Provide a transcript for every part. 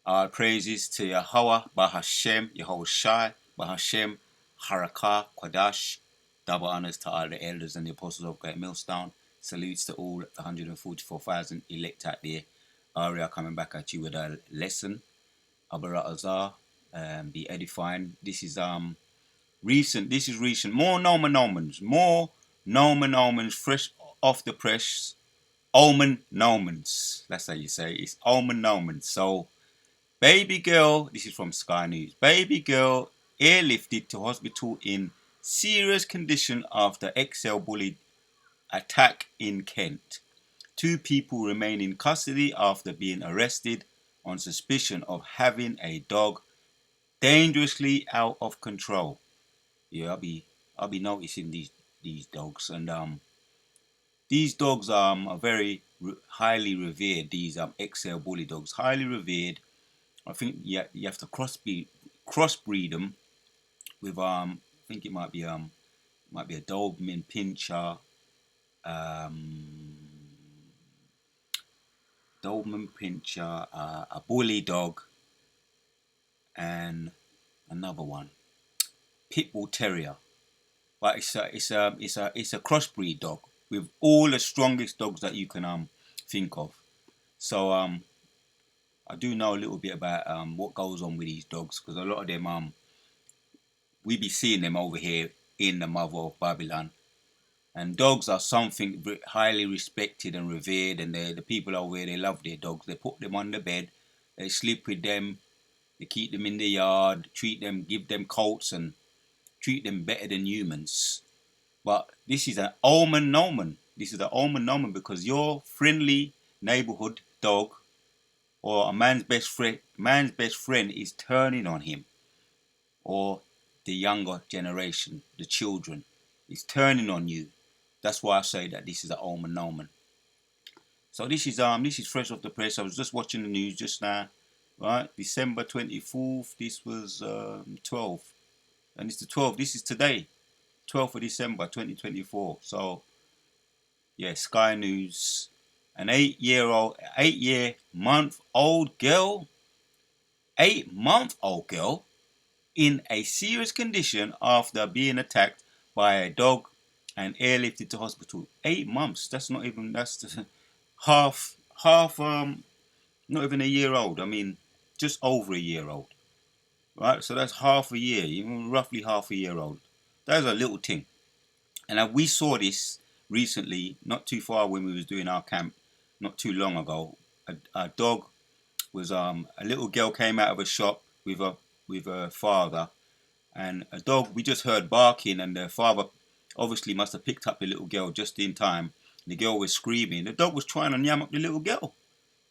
All praises to Yahweh, Bahashem, Yehoshai, Bahashem, Harakah, Quadash. Double honors to all the elders and the apostles of Great Millstone. Salutes to all the 144,000 elect out there. Aria coming back at you with a lesson. Abarat Azar, be edifying. This is recent. This is recent. More Nomen Nomens. More Nomen Nomens fresh off the press. Omen Nomens. That's how you say it. It's Omen Nomen. So baby girl, this is from Sky News. Baby girl airlifted to hospital in serious condition after XL bullied attack in Kent. Two people remain in custody after being arrested on suspicion of having a dog dangerously out of control. Yeah, I'll be noticing these dogs, and these dogs are very highly revered. These XL bully dogs, highly revered. I think you have to crossbreed them with I think it might be a Doberman Pinscher, a bully dog, and another one, Pit Bull Terrier. But it's a crossbreed dog with all the strongest dogs that you can think of. So I do know a little bit about what goes on with these dogs, because a lot of them we be seeing them over here in the mother of Babylon. And dogs are something highly respected and revered, and the people over here, they love their dogs. They put them on the bed, they sleep with them, they keep them in the yard, treat them, give them coats, and treat them better than humans. But this is an Omen Nomen. This is an Omen Nomen, because your friendly neighborhood dog or a man's best friend is turning on him, or the younger generation, the children, is turning on you. That's why I say that this is an Omen Nomen. So this is fresh off the press. I was just watching the news just now, right? December 24th. This was 12th, and it's the 12th. This is today, 12th of December 2024. So yeah, Sky News. An 8-month-old girl, 8-month-old girl in a serious condition after being attacked by a dog and airlifted to hospital. 8 months. That's not even. That's half. Not even a year old. I mean, just over a year old. Right. So that's half a year. Even roughly half a year old. That's a little thing. And we saw this recently, not too far when we was doing our camp, not too long ago. A dog was a little girl came out of a shop with her father, and a dog, we just heard barking, and the father obviously must have picked up the little girl just in time. The girl was screaming. The dog was trying to yam up the little girl.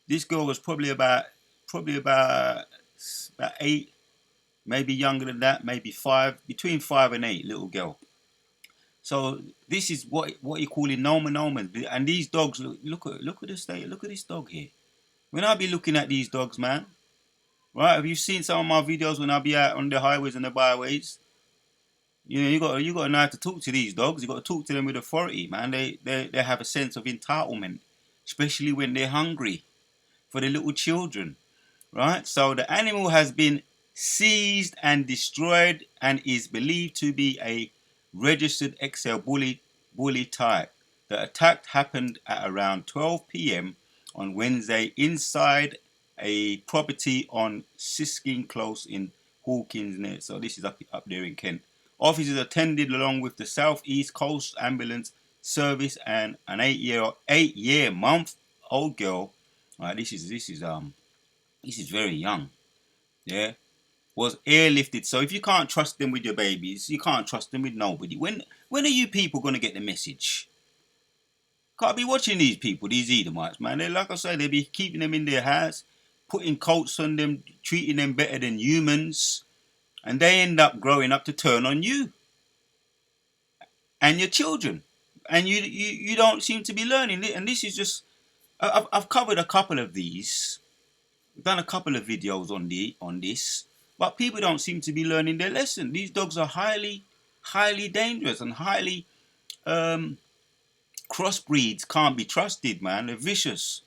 This girl was probably about 8, maybe younger than that, maybe 5, between 5 and 8, little girl. So this is what you call it Nomen Nomen. And these dogs, look at this state. Look at this dog here. When I be looking at these dogs, man, right? Have you seen some of my videos when I be out on the highways and the byways? You know, you got to know how to talk to these dogs. You got to talk to them with authority, man. They have a sense of entitlement, especially when they're hungry, for the little children, right? So the animal has been seized and destroyed and is believed to be a registered XL bully type. The attack happened at around 12 p.m. on Wednesday inside a property on Siskin Close in Hawkins. So this is up there in Kent. Officers attended along with the South East Coast Ambulance Service and an 8-month-old girl. This is very young. Yeah, was airlifted. So if you can't trust them with your babies, you can't trust them with nobody. When are you people gonna get the message? Can't be watching these people, these Edomites, man. They, like I say, they be keeping them in their house, putting coats on them, treating them better than humans, and they end up growing up to turn on you and your children, and you don't seem to be learning it. And this is just, I've covered a couple of these, done a couple of videos on this, but people don't seem to be learning their lesson. These dogs are highly dangerous and highly crossbreeds can't be trusted, man. They're vicious,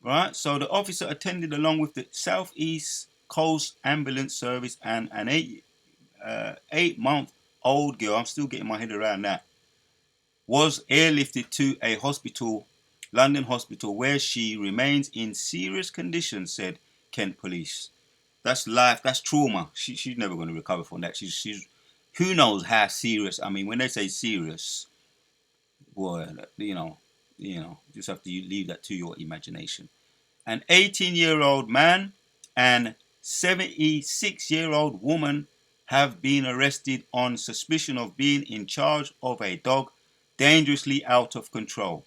Right. So the officer attended along with the Southeast Coast Ambulance Service and an 8-month-old girl. I'm still getting my head around that. Was airlifted to a hospital, London hospital, where she remains in serious condition, said Kent police. That's life. That's trauma. She's never going to recover from that. She's who knows how serious. I mean, when they say serious, boy, just have to leave that to your imagination. An 18-year-old man and 76-year-old woman have been arrested on suspicion of being in charge of a dog dangerously out of control.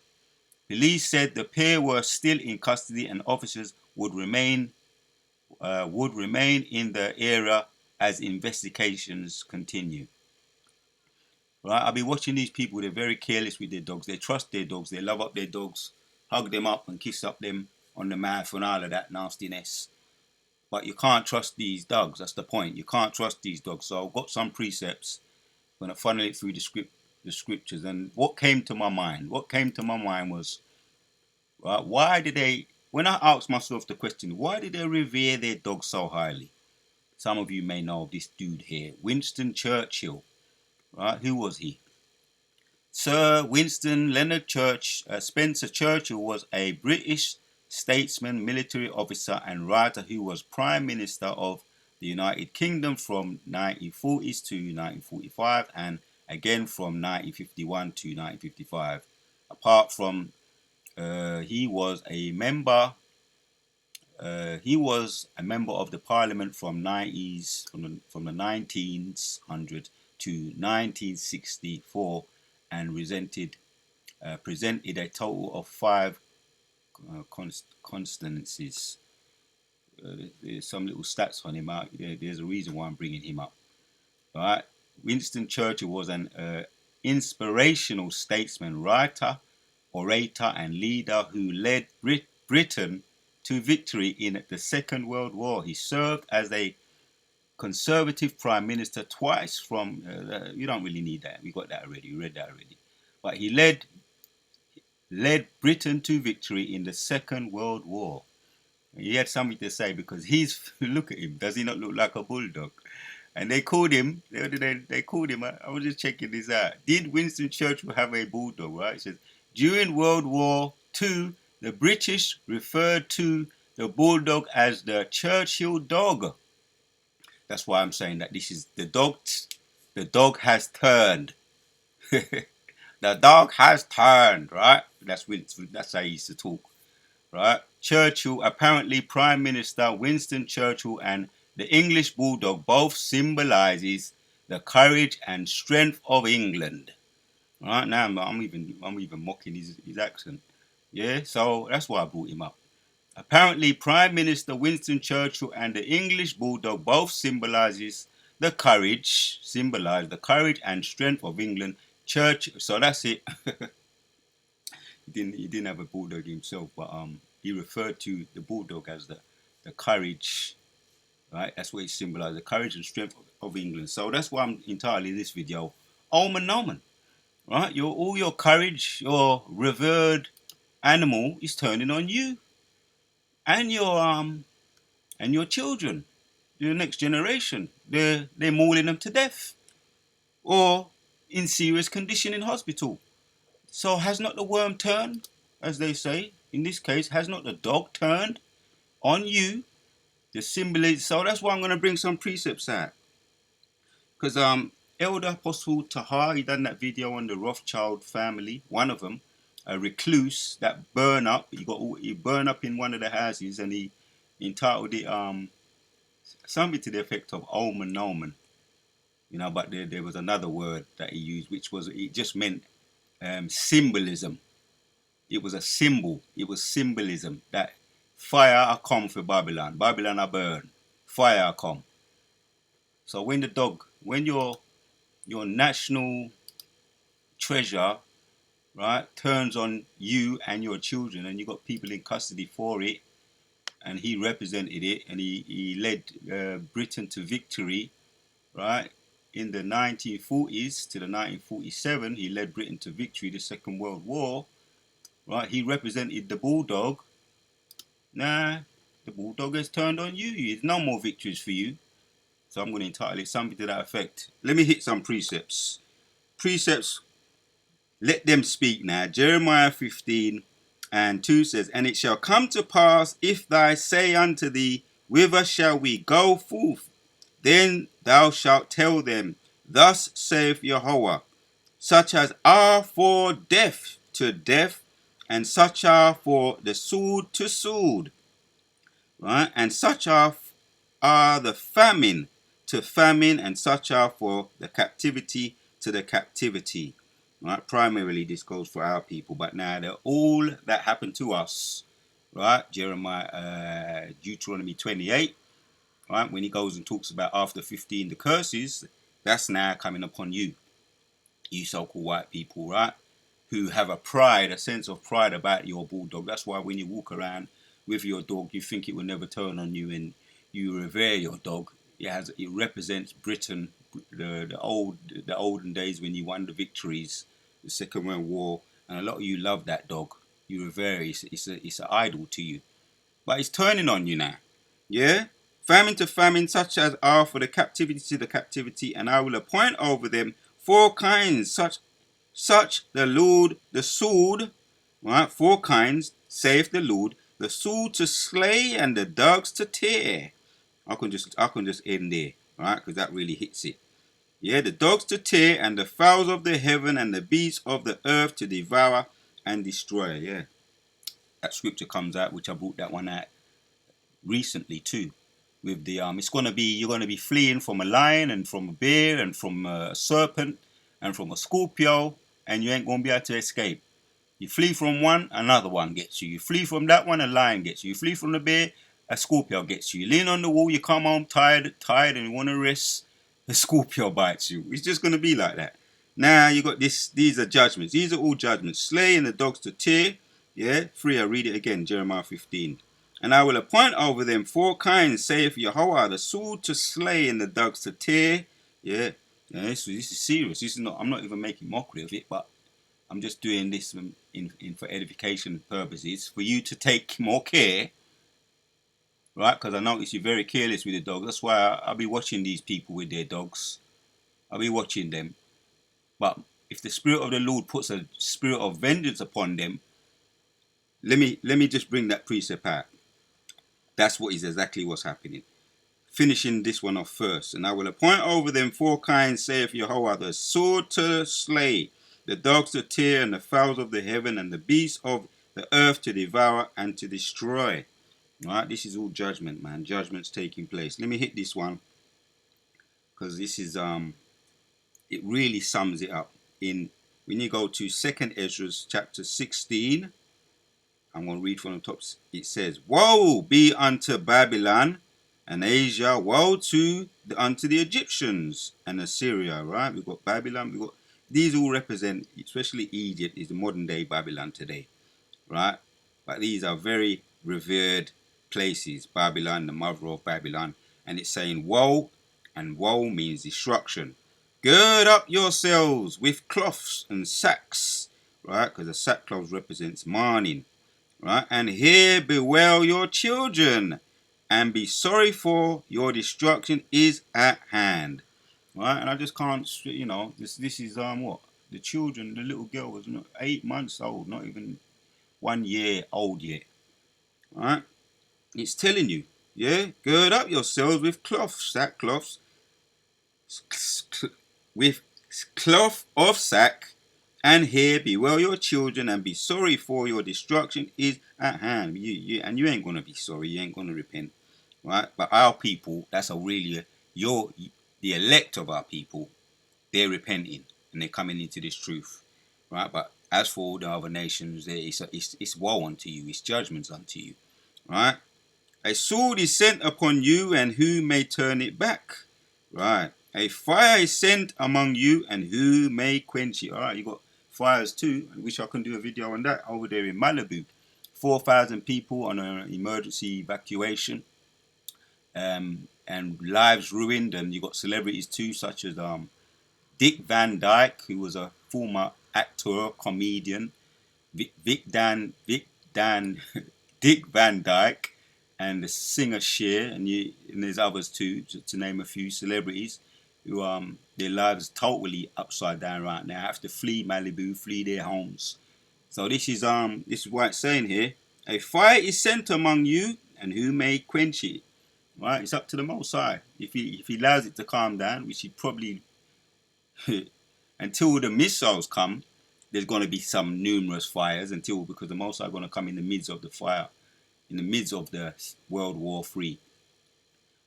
Police said the pair were still in custody and officers would remain in the area as investigations continue. Right? I'll be watching these people. They're very careless with their dogs. They trust their dogs. They love up their dogs, hug them up and kiss up them on the mouth and all of that nastiness. But you can't trust these dogs. That's the point. You can't trust these dogs. So I've got some precepts. I'm going to funnel it through the scriptures. And what came to my mind? What came to my mind was, right, why did they, when I asked myself the question, why did they revere their dogs so highly? Some of you may know of this dude here, Winston Churchill. Right? Who was he? Sir Winston Leonard Spencer Churchill was a British statesman, military officer and writer who was Prime Minister of the United Kingdom from 1940s to 1945 and again from 1951 to 1955. Apart from he was a member of the Parliament from the 1900 to 1964 and presented a total of 5 constancies. There's some little stats on him out. There's a reason why I'm bringing him up. All right. Winston Churchill was an inspirational statesman, writer, orator, and leader who led Britain to victory in the Second World War. He served as a Conservative Prime Minister twice from, you don't really need that. We got that already. We read that already. But he led Britain to victory in the Second World War. He had something to say because look at him. Does he not look like a bulldog? And they called him, they called him, I was just checking this out. Did Winston Churchill have a bulldog, right? It says, during World War II, the British referred to the bulldog as the Churchill dog. That's why I'm saying that this is the dog. The dog has turned. The dog has turned, right? That's how he used to talk, right? Churchill, apparently Prime Minister Winston Churchill and the English bulldog both symbolizes the courage and strength of England. Right now, I'm even mocking his accent. Yeah, so that's why I brought him up. Apparently, Prime Minister Winston Churchill and the English bulldog both symbolize the courage and strength of England. So that's it. He didn't have a bulldog himself, but he referred to the bulldog as the courage, right? That's what it symbolizes, the courage and strength of England. So that's why I'm entitling this video Omen Nomen, right? All your courage, your revered animal is turning on you and your children, the next generation. They're mauling them to death or in serious condition in hospital. So has not the worm turned, as they say? In this case, has not the dog turned on you? The symbol is, so that's why I'm going to bring some precepts out. Because Elder Apostle Tahar, he done that video on the Rothschild family, one of them, a recluse that burn up. He burned up in one of the houses, and he entitled it something to the effect of Omen Nomen. But there was another word that he used, it just meant symbolism. It was a symbol. It was symbolism that fire are come for Babylon. Babylon are burn. Fire are come. So when your national treasure, right, turns on you and your children, and you got people in custody for it, and he represented it, and he led Britain to victory, right? In the 1940s to the 1947, he led Britain to victory, the Second World War, right? He represented the bulldog, Nah, the bulldog has turned on you. There's no more victories for you. So I'm going to entitle it something to that effect. Let me hit some precepts. Precepts, let them speak now. Jeremiah 15:2 says, And it shall come to pass, if thou say unto thee, Whither shall we go forth? Then thou shalt tell them, Thus saith Jehovah, such as are for death to death, and such are for the sword to sword, right? And such are the famine to famine, and such are for the captivity to the captivity. Right? Primarily, this goes for our people, but now they're all that happened to us, right? Jeremiah, Deuteronomy 28, right? When he goes and talks about after 15 the curses, that's now coming upon you, you so-called white people, right? Who have a pride, a sense of pride about your bulldog. That's why when you walk around with your dog, you think it will never turn on you, and you revere your dog. It represents Britain, the olden days when you won the victories, the Second World War, and a lot of you love that dog. You revere it. It's an idol to you, but it's turning on you now. Yeah, famine to famine, such as are for the captivity to the captivity, and I will appoint over them four kinds, such the Lord, the sword, right? Four kinds, saith the Lord, the sword to slay and the dogs to tear. I can just end there, right? Because that really hits it. Yeah, the dogs to tear and the fowls of the heaven and the beasts of the earth to devour and destroy. Yeah, that scripture comes out, which I brought that one out recently too. With the you're gonna be fleeing from a lion and from a bear and from a serpent and from a Scorpio, and you ain't gonna be able to escape. You flee from one, another one gets you. You flee from that one, a lion gets you. You flee from the bear, a Scorpio gets you. You lean on the wall, you come home tired, and you want to rest, a Scorpio bites you. It's just going to be like that. Now you got this. These are judgments. These are all judgments. Slay and the dogs to tear. Yeah, 3. I read it again. Jeremiah 15. And I will appoint over them four kinds, saith Yahweh, the sword to slay and the dogs to tear. Yeah, this is serious. This is not. I'm not even making mockery of it, but I'm just doing this in for edification purposes for you to take more care, right? Because I notice you're very careless with the dogs. That's why I'll be watching these people with their dogs. I'll be watching them. But if the Spirit of the Lord puts a spirit of vengeance upon them, let me just bring that precept out. That's what is exactly what's happening. Finishing this one off first. And I will appoint over them four kinds, saith Jehovah, the sword to slay, the dogs to tear, and the fowls of the heaven, and the beasts of the earth to devour and to destroy. All right, this is all judgment, man. Judgment's taking place. Let me hit this one, because this is it really sums it up. In when you go to 2nd Ezra chapter 16, I'm going to read from the top. It says, Woe be unto Babylon and Asia, woe unto the Egyptians and Assyria, right? We've got Babylon, these all represent, especially Egypt is the modern day Babylon today, right? But these are very revered places. Babylon, the mother of Babylon. And it's saying woe, and woe means destruction. Gird up yourselves with cloths and sacks, right? Because the sackcloth represents mourning. Right? And here bewail your children, and be sorry, for your destruction is at hand. Right? And I just can't, this is what the children. The little girl was not 8 months old, not even 1 year old yet. Right? It's telling you, yeah, gird up yourselves with sackcloths, with cloth of sack, and here bewail your children, and be sorry, for your destruction is at hand. And you ain't gonna be sorry. You ain't gonna repent, right? But our people, that's a really the elect of our people. They're repenting and they're coming into this truth, right? But as for all the other nations, it's woe unto you. It's judgments unto you, right? A sword is sent upon you, and who may turn it back? Right. A fire is sent among you, and who may quench it? All right, you got fires too. I wish I could do a video on that over there in Malibu. 4,000 people on an emergency evacuation, and lives ruined. And you got celebrities too, such as Dick Van Dyke, who was a former actor, comedian. Vic Dan Dick Van Dyke and the singer Cher, and there's others too, to name a few celebrities who their lives totally upside down right now. Have to flee Malibu, flee their homes. So this is what it's saying here. A fire is sent among you, and who may quench it? Right, it's up to the Most High. If he allows it to calm down, which he probably until the missiles come, there's going to be some numerous fires because the Most High are going to come in the midst of the fire, in the midst of the World War III.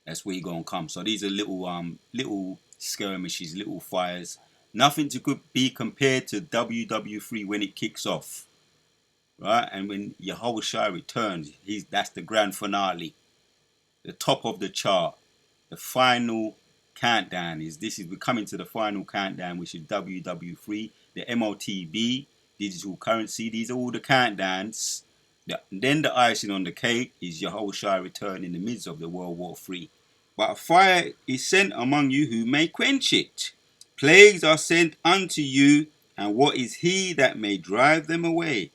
That's where you're going to come. So these are little skirmishes, little fires. Nothing to be compared to WW3 when it kicks off, right? And when Yahushua returns, that's the grand finale, the top of the chart, the final countdown we're coming to the final countdown, which is WW3, the MOTB, digital currency. These are all the countdowns. Then the icing on the cake is Yahushua return in the midst of the World War III. But a fire is sent among you who may quench it. Plagues are sent unto you, and what is he that may drive them away?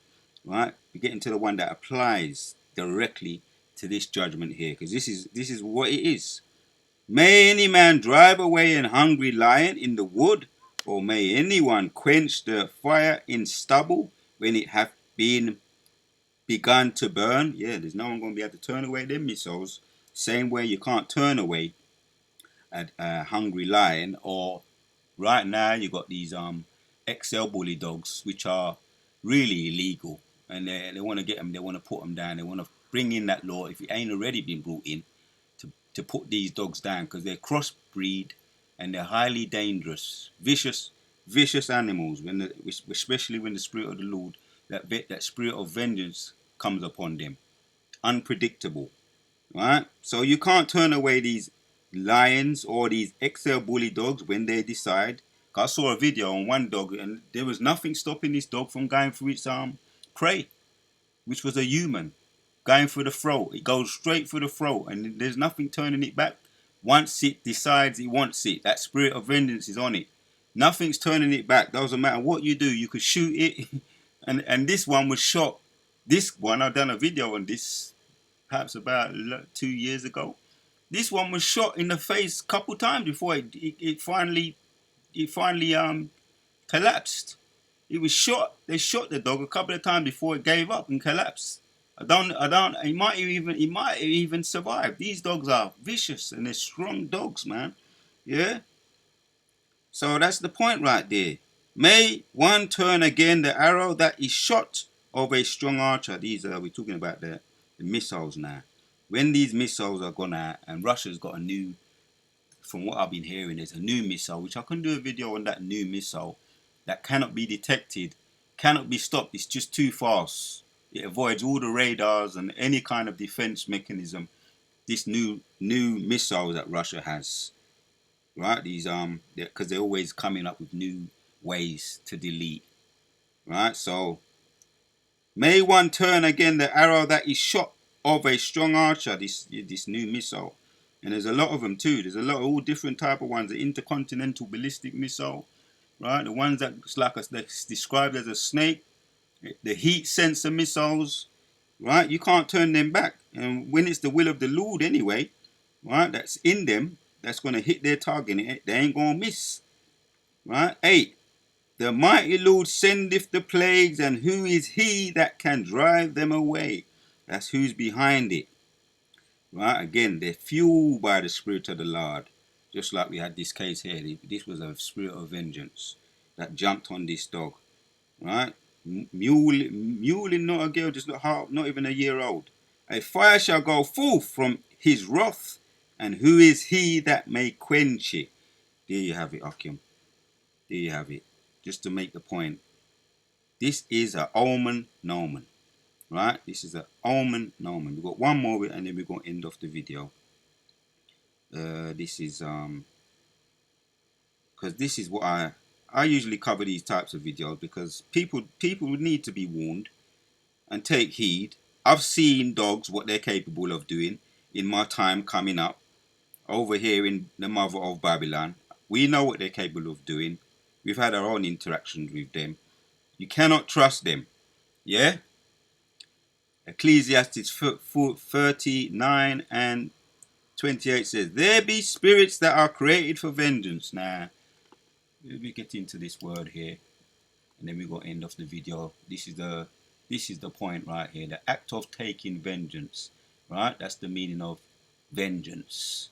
Right? We're getting to the one that applies directly to this judgment here, because this is what it is. May any man drive away an hungry lion in the wood, or may anyone quench the fire in stubble when it hath been begun to burn? Yeah, there's no one going to be able to turn away them missiles. Same way you can't turn away a hungry lion. Or right now you got these XL bully dogs, which are really illegal, and they want to get them. They want to put them down. They want to bring in that law, if it ain't already been brought in, to put these dogs down, because they're crossbreed and they're highly dangerous, vicious animals. Especially when the spirit of the Lord, that spirit of vengeance comes upon them, unpredictable, right? So you can't turn away these lions or these XL bully dogs when they decide. I saw a video on one dog, and there was nothing stopping this dog from going through its prey, which was a human, going through the throat. It goes straight through the throat, and there's nothing turning it back. Once it decides it wants it, that spirit of vengeance is on it. Nothing's turning it back. Doesn't matter what you do. You could shoot it, and this one was shot. This one, I've done a video on this, perhaps about 2 years ago. This one was shot in the face a couple times before it finally collapsed. It was shot. They shot the dog a couple of times before it gave up and collapsed. It might even survive. These dogs are vicious and they're strong dogs, man. Yeah. So that's the point right there. May one turn again the arrow that is shot of a strong archer. We're talking about the missiles now. When these missiles are gone out, and Russia's got a new, from what I've been hearing, there's a new missile, which I can do a video on that new missile, that cannot be detected, cannot be stopped. It's just too fast. It avoids all the radars and any kind of defense mechanism. This new missile that Russia has, right? These because they're always coming up with new ways to delete, right? So may one turn again the arrow that is shot of a strong archer. This new missile, and there's a lot of them too. There's a lot of all different type of ones. The intercontinental ballistic missile, right? The ones that's that's described as a snake. The heat sensor missiles, right? You can't turn them back. And when it's the will of the Lord anyway, right, that's in them, that's going to hit their target. They ain't going to miss, right? 8. The mighty Lord sendeth the plagues, and who is he that can drive them away? That's who's behind it, right? Again, they're fueled by the Spirit of the Lord. Just like we had this case here. This was a spirit of vengeance that jumped on this dog, right? Mewling not a girl, just not even a year old. A fire shall go forth from his wrath, and who is he that may quench it? There you have it, Akim. There you have it. Just to make the point, this is an Omen Nomen, right? This is an Omen Nomen. We've got one more, and then we're going to end off the video. This is because this is what I usually cover these types of videos, because people need to be warned and take heed. I've seen dogs, what they're capable of doing in my time coming up over here in the mother of Babylon. We know what they're capable of doing. We've had our own interactions with them. You cannot trust them. Yeah? Ecclesiastes 39 and 28 says, there be spirits that are created for vengeance. Now, let me get into this word here, and then we got end of the video. This is the point right here. The act of taking vengeance. Right? That's the meaning of vengeance.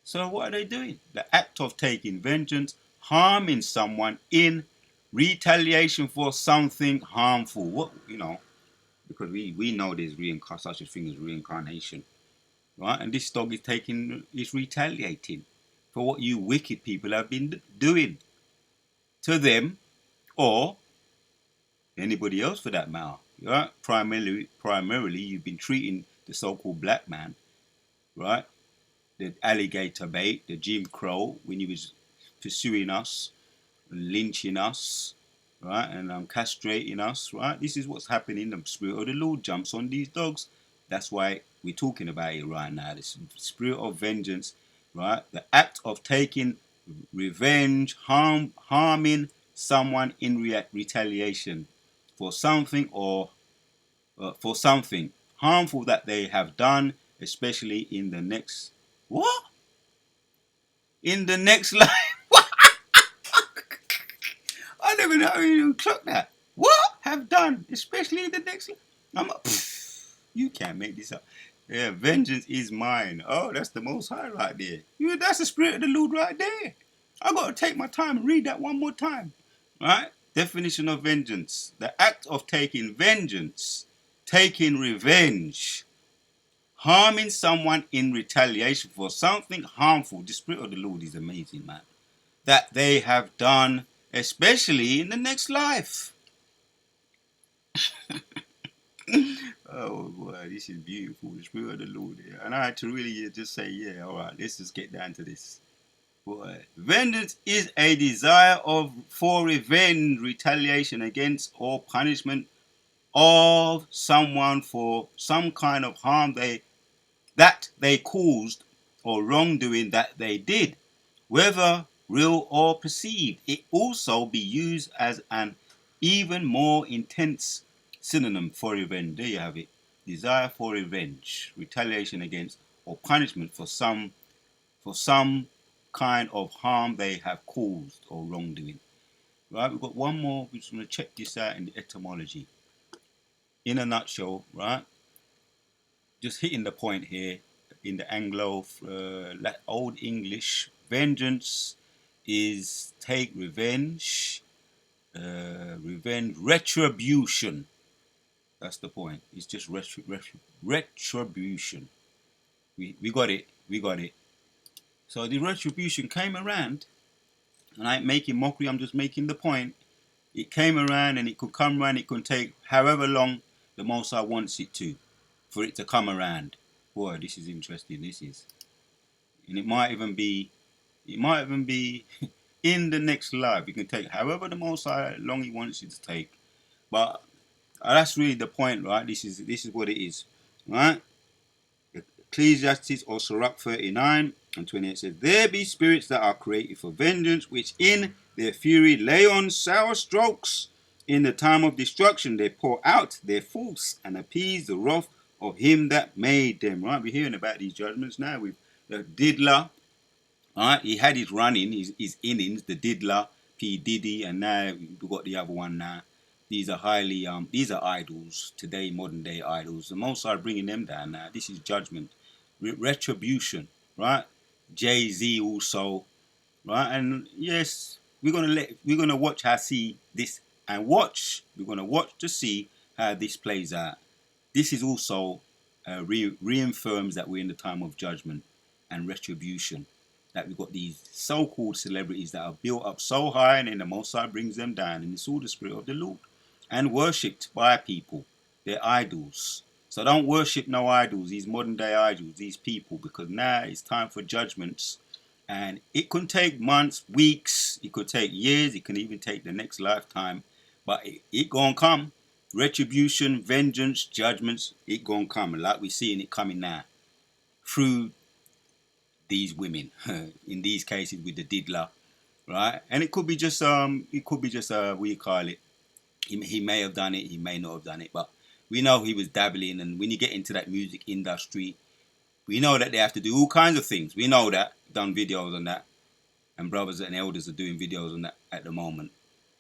So what are they doing? The act of taking vengeance, harming someone in retaliation for something harmful. What, because we know there's such a thing as reincarnation, right? And this dog is retaliating for what you wicked people have been doing to them or anybody else for that matter, right? Primarily, you've been treating the so-called black man, right? The alligator bait, the Jim Crow, when he was pursuing us, lynching us, right, and castrating us, right. This is what's happening. The spirit of the Lord jumps on these dogs. That's why we're talking about it right now. The spirit of vengeance, right, the act of taking revenge, harming someone in retaliation for something or for something harmful that they have done, especially in the next what? In the next life. I never know you clock that. What have done, especially in the next life? You can't make this up. Yeah, vengeance is mine. Oh, that's the Most High right there. That's the Spirit of the Lord right there. I got to take my time and read that one more time. Right? Definition of vengeance. The act of taking vengeance, taking revenge, harming someone in retaliation for something harmful. The Spirit of the Lord is amazing, man. That they have done, especially in the next life. Oh boy, this is beautiful. The Spirit of the Lord here. And I had to really just say, yeah, all right, let's just get down to this. Boy, vengeance is a desire for revenge, retaliation against, or punishment of someone for some kind of harm that they caused or wrongdoing that they did, whether real or perceived. It also be used as an even more intense synonym for revenge. There you have it. Desire for revenge, retaliation against, or punishment for some kind of harm they have caused or wrongdoing. Right, we've got one more. We're just going to check this out in the etymology. In a nutshell, right, just hitting the point here in the Anglo, Old English, vengeance is take revenge, retribution. That's the point. It's just retribution. We got it. We got it. So the retribution came around, and I ain't making mockery. I'm just making the point. It came around, and it could come around. It could take however long the Most High wants it to, for it to come around. Boy, this is interesting. This is, and it might even be in the next life. It can take however the Most High long He wants it to take. But that's really the point, right? This is what it is, right? Ecclesiastes or Sirach 39 and 28 says, there be spirits that are created for vengeance, which in their fury lay on sour strokes. In the time of destruction they pour out their force and appease the wrath of him that made them. Right? We're hearing about these judgments now with the diddler. Right? He had his running, his innings, the diddler, P. Diddy, and now we've got the other one now. These are these are idols today, modern day idols. The Most are bringing them down now. This is judgment, retribution, right? Jay-Z also, right? And yes, we're gonna watch how see this and watch. We're gonna watch to see how this plays out. This is also reaffirms that we're in the time of judgment and retribution. That we've got these so-called celebrities that are built up so high, and then the Most High brings them down, and it's all the Spirit of the Lord, and worshipped by people. They're idols. So don't worship no idols, these modern day idols, these people, because now it's time for judgments. And it could take months, weeks, it could take years, it can even take the next lifetime, but it gonna come. Retribution, vengeance, judgments, it gonna come. And like we're seeing it coming now through these women, in these cases with the diddler, right? And it could be just what you call it. He may have done it, he may not have done it, but We know he was dabbling, and when you get into that music industry, we know that they have to do all kinds of things. We know that, done videos on that, and brothers and elders are doing videos on that at the moment.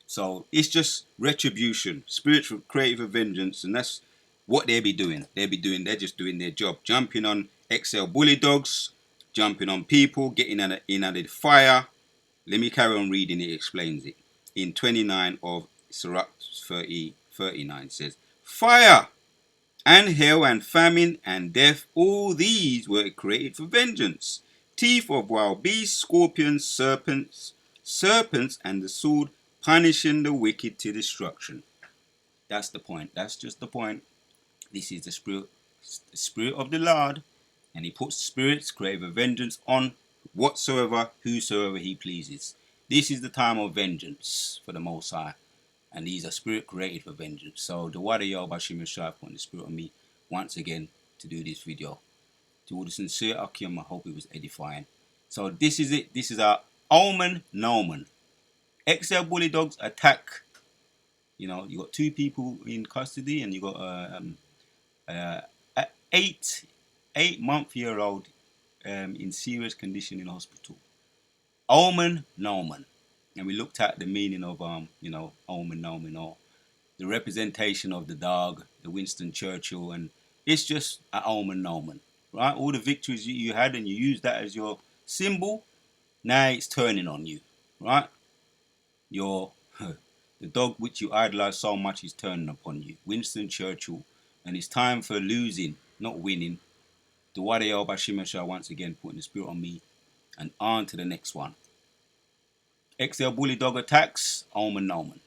So it's just retribution, spiritual, creative vengeance, and that's what they be doing. They're just doing their job, jumping on XL bully dogs, jumping on people, getting in the fire. Let me carry on reading. It explains it. In 29 of Sirach 39 says, fire and hail and famine and death, all these were created for vengeance. Teeth of wild beasts, scorpions, serpents, and the sword, punishing the wicked to destruction. That's the point. That's just the point. This is the spirit of the Lord, and he puts spirits, creative vengeance on whosoever he pleases. This is the time of vengeance for the Most High, and these are spirit created for vengeance. So the Wada Yo Bashim Shai put the spirit on me once again to do this video. To all the sincere Akim, I hope it was edifying. So this is it. This is our Omen Nomen. XL Bully Dogs attack. You know, you got 2 people in custody, and you got a 8-month-old in serious condition in hospital. Omen Nomen. And we looked at the meaning of Omen Nomen, or the representation of the dog, the Winston Churchill, and it's just an Omen Nomen, right? All the victories you had, and you used that as your symbol, now it's turning on you, right? The dog which you idolize so much is turning upon you, Winston Churchill, and it's time for losing, not winning. The Wadayo Bashimesha once again putting the spirit on me, and on to the next one. XL Bully Dog attacks, Omen Nomen.